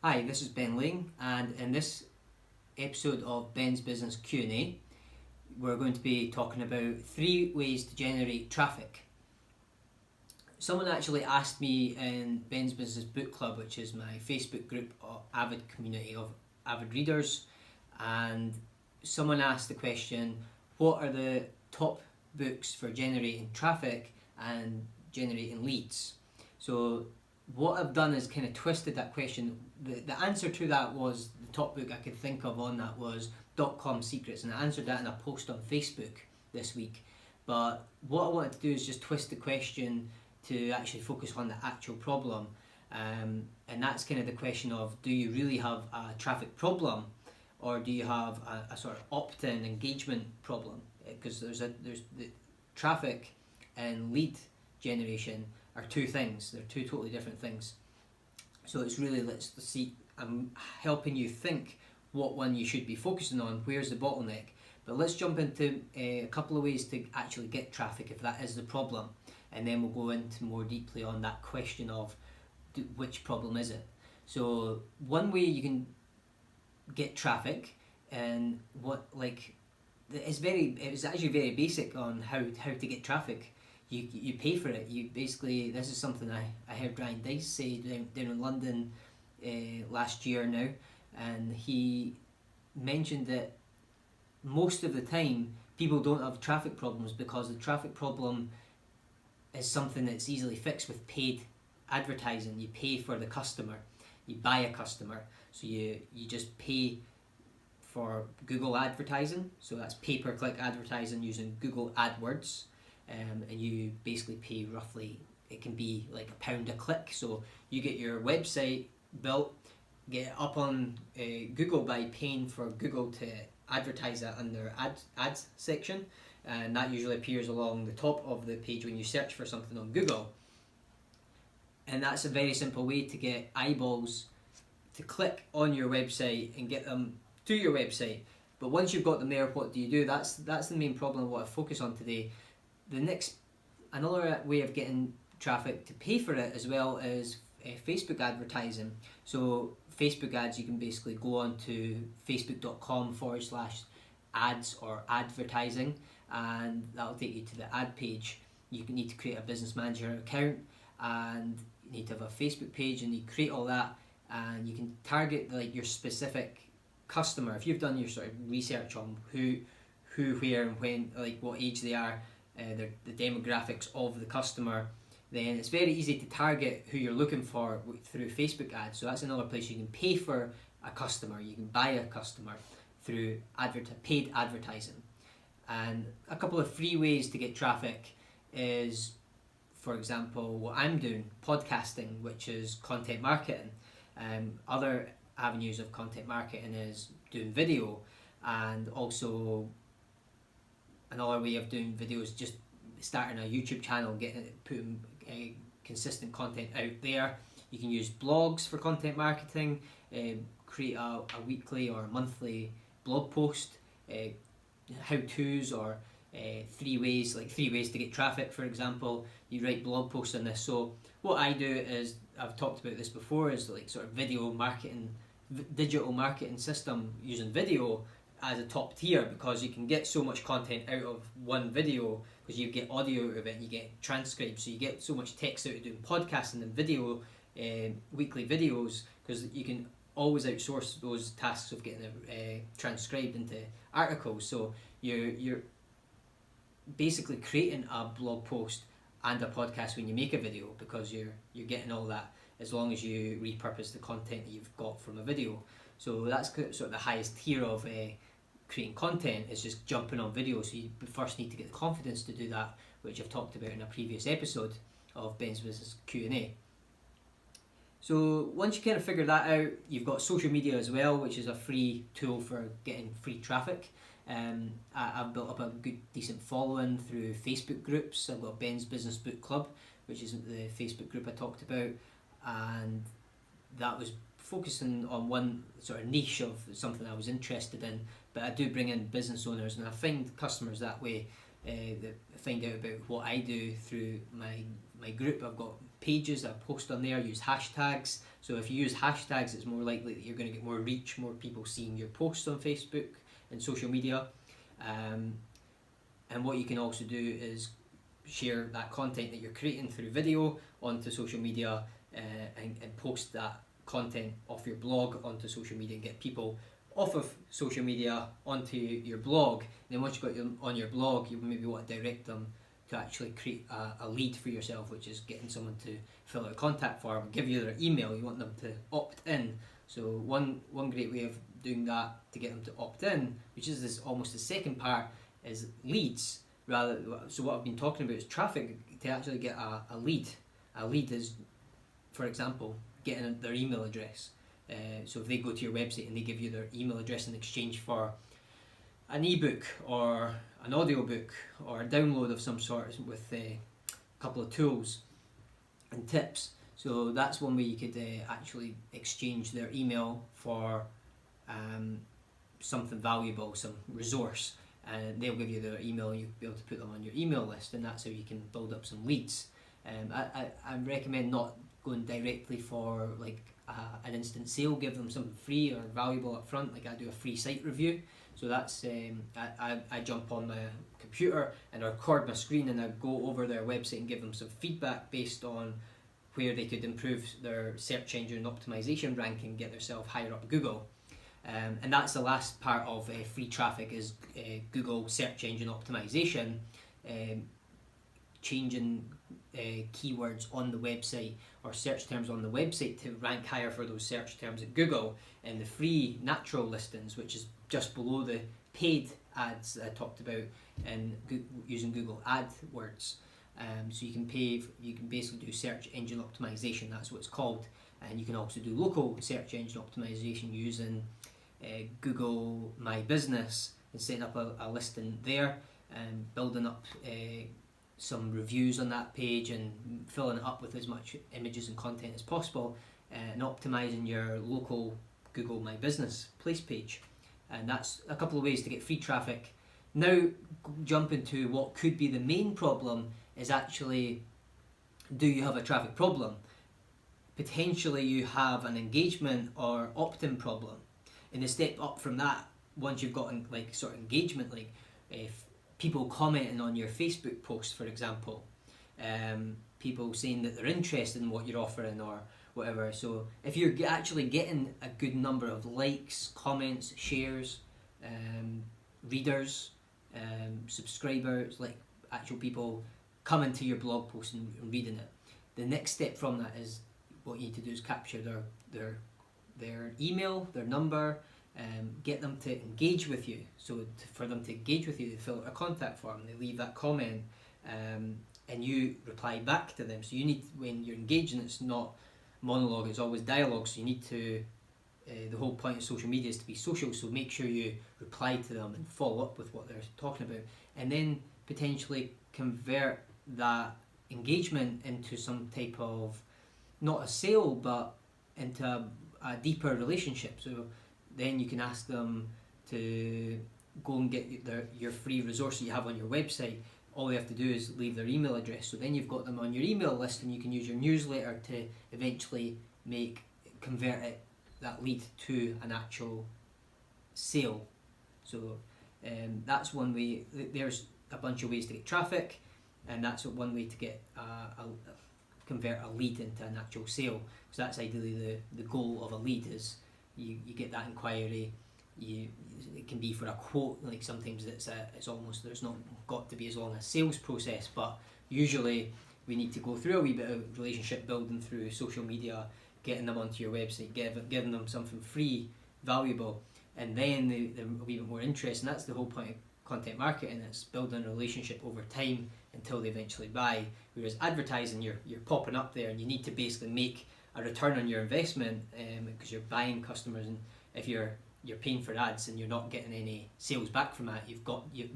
Hi, this is Ben Laing, and in this episode of Ben's Business Q&A, we're going to be talking about 3 ways to generate traffic. Someone actually asked me in Ben's Business Book Club, which is my Facebook group of avid community of avid readers, and someone asked the question, what are the top books for generating traffic and generating leads? So what I've done is kind of twisted that question. The answer to that was, the top book I could think of on that was .com Secrets, and I answered that in a post on Facebook this week. But what I wanted to do is just twist the question to actually focus on the actual problem, and that's kind of the question of, do you really have a traffic problem, or do you have a sort of opt-in engagement problem? Because there's the traffic and lead generation are two things. They're two totally different things. So it's really, let's see, I'm helping you think what one you should be focusing on, where's the bottleneck. But let's jump into a couple of ways to actually get traffic if that is the problem, and then we'll go into more deeply on that question of which problem is it. So one way you can get traffic, and it's actually very basic on how to get traffic. You pay for it. You basically, this is something I heard Ryan Dice say down in London last year now, and he mentioned that most of the time people don't have traffic problems because the traffic problem is something that's easily fixed with paid advertising. You pay for the customer, you buy a customer, so you just pay for Google advertising, so that's pay-per-click advertising using Google AdWords. And you basically pay roughly, it can be like £1 a click. So you get your website built, get it up on Google by paying for Google to advertise that in their ads section, and that usually appears along the top of the page when you search for something on Google. And that's a very simple way to get eyeballs to click on your website and get them to your website. But once you've got them there, what do you do? That's the main problem of what I focus on today. Another way of getting traffic to pay for it as well is Facebook advertising. So Facebook ads, you can basically go on to facebook.com/ads or advertising, and that'll take you to the ad page. You need to create a business manager account, and you need to have a Facebook page, and you create all that, and you can target your specific customer. If you've done your sort of research on who, where, and when, what age they are, the demographics of the customer, then it's very easy to target who you're looking for through Facebook ads. So that's another place you can pay for a customer. You can buy a customer through paid advertising. And a couple of free ways to get traffic is, for example, what I'm doing, podcasting, which is content marketing. Other avenues of content marketing is doing video, and also another way of doing videos, just starting a YouTube channel, putting consistent content out there. You can use blogs for content marketing, create a weekly or monthly blog post, how-tos, or 3 ways to get traffic, for example. You write blog posts on this. So what I do is, I've talked about this before, is sort of video marketing, digital marketing system using video as a top tier, because you can get so much content out of one video, because you get audio out of it and you get transcribed, so you get so much text out of doing podcasting and video, weekly videos, because you can always outsource those tasks of getting it transcribed into articles. So you're basically creating a blog post and a podcast when you make a video, because you're getting all that, as long as you repurpose the content that you've got from a video. So that's sort of the highest tier of creating content, is just jumping on video. So you first need to get the confidence to do that, which I've talked about in a previous episode of Ben's Business Q&A. So once you kind of figure that out, you've got social media as well, which is a free tool for getting free traffic. I've built up a good, decent following through Facebook groups. I've got Ben's Business Book Club, which is the Facebook group I talked about, and that was focusing on one sort of niche of something I was interested in. But I do bring in business owners, and I find customers that way, that find out about what I do through my group. I've got pages that post on there use hashtags. So if you use hashtags, it's more likely that you're going to get more reach, more people seeing your posts on Facebook and social media. And what you can also do is share that content that you're creating through video onto social media, and post that content off your blog onto social media and get people off of social media onto your blog. And then once you've got them on your blog, you maybe want to direct them to actually create a lead for yourself, which is getting someone to fill out a contact form, give you their email. You want them to opt in. So one great way of doing that to get them to opt in, which is this almost the second part, is leads. So what I've been talking about is traffic. To actually get a lead. A lead is, for example, getting their email address. So if they go to your website and they give you their email address in exchange for an ebook or an audiobook or a download of some sort with a couple of tools and tips. So that's one way you could actually exchange their email for something valuable, some resource, and they'll give you their email and you'll be able to put them on your email list, and that's how you can build up some leads. I recommend not going directly for like an instant sale. Give them something free or valuable up front. Like I do a free site review. So that's I jump on my computer and I record my screen and I go over their website and give them some feedback based on where they could improve their search engine optimization ranking, get themselves higher up Google. And that's the last part of free traffic, is Google search engine optimization, changing keywords on the website or search terms on the website to rank higher for those search terms at Google. And the free natural listings, which is just below the paid ads that I talked about, and using Google AdWords. So you can basically do search engine optimization. That's what it's called. And you can also do local search engine optimization using Google My Business and setting up a listing there and building up some reviews on that page and filling it up with as much images and content as possible, and optimizing your local Google My Business place page. And that's a couple of ways to get free traffic. Now jump into what could be the main problem, is actually, do you have a traffic problem? Potentially you have an engagement or opt-in problem. And the step up from that, once you've got like sort of engagement, like if people commenting on your Facebook post, for example, people saying that they're interested in what you're offering or whatever. So if you're actually getting a good number of likes, comments, shares, readers, subscribers, like actual people coming to your blog post and reading it, the next step from that is, what you need to do is capture their email, their number, get them to engage with you. So for them to engage with you, they fill out a contact form, they leave that comment, and you reply back to them. So you need, when you're engaging, it's not monologue, it's always dialogue. So you need to, the whole point of social media is to be social, so make sure you reply to them and follow up with what they're talking about, and then potentially convert that engagement into some type of, not a sale, but into a deeper relationship. So then you can ask them to go and get your free resource that you have on your website. All they have to do is leave their email address. So then you've got them on your email list, and you can use your newsletter to eventually convert that lead to an actual sale. So that's one way. There's a bunch of ways to get traffic, and that's one way to get convert a lead into an actual sale. So that's ideally the goal of a lead, is you get that inquiry. It can be for a quote, like sometimes it's almost, there's not got to be as long a sales process, but usually we need to go through a wee bit of relationship building through social media, getting them onto your website, giving them something free, valuable, and then they're a wee bit more interested. And that's the whole point of content marketing, it's building a relationship over time until they eventually buy. Whereas advertising, you're popping up there and you need to basically make a return on your investment, because you're buying customers, and if you're paying for ads and you're not getting any sales back from that,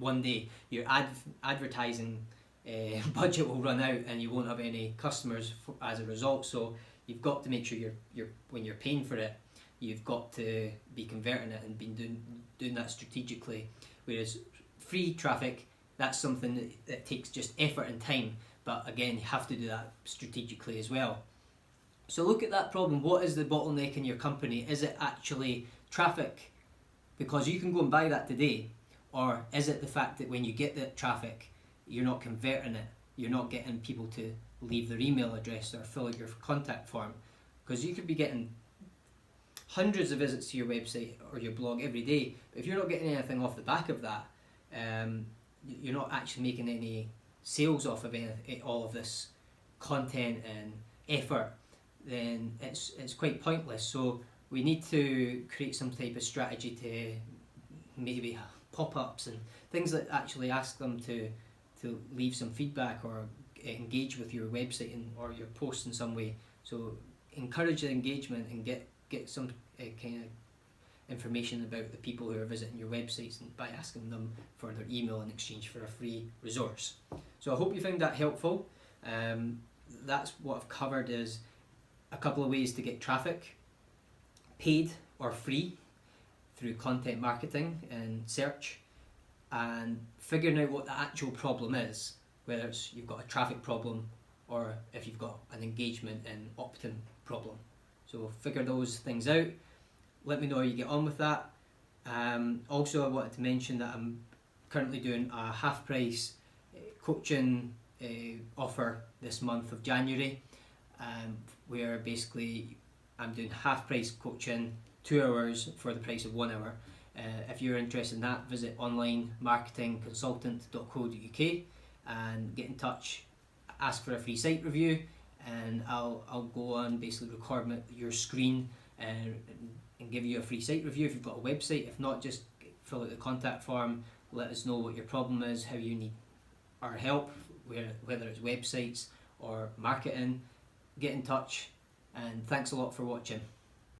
one day your advertising budget will run out and you won't have any customers as a result. So you've got to make sure you're when you're paying for it, you've got to be converting it and been doing that strategically. Whereas free traffic, that's something that takes just effort and time. but again, you have to do that strategically as well. So look at that problem. What is the bottleneck in your company? Is it actually traffic? Because you can go and buy that today. Or is it the fact that when you get the traffic, you're not converting it? You're not getting people to leave their email address or fill out your contact form? Because you could be getting hundreds of visits to your website or your blog every day, but if you're not getting anything off the back of that, you're not actually making any sales off of all of this content and effort, then it's quite pointless. So we need to create some type of strategy to maybe pop-ups and things that actually ask them to leave some feedback or engage with your website or your post in some way. So encourage the engagement and get some kind of information about the people who are visiting your websites, and by asking them for their email in exchange for a free resource. So I hope you found that helpful. That's what I've covered, is a couple of ways to get traffic, paid or free, through content marketing and search, and figuring out what the actual problem is, whether it's you've got a traffic problem or if you've got an engagement and opt-in problem. So figure those things out. Let me know how you get on with that. Also, I wanted to mention that I'm currently doing a half price coaching offer this month of January, where basically I'm doing half price coaching, 2 hours for the price of 1 hour. If you're interested in that, visit onlinemarketingconsultant.co.uk and get in touch, ask for a free site review, and I'll go on, basically record your screen and give you a free site review if you've got a website. If not, just fill out the contact form, let us know what your problem is, how you need our help, whether it's websites or marketing. Get in touch, and thanks a lot for watching.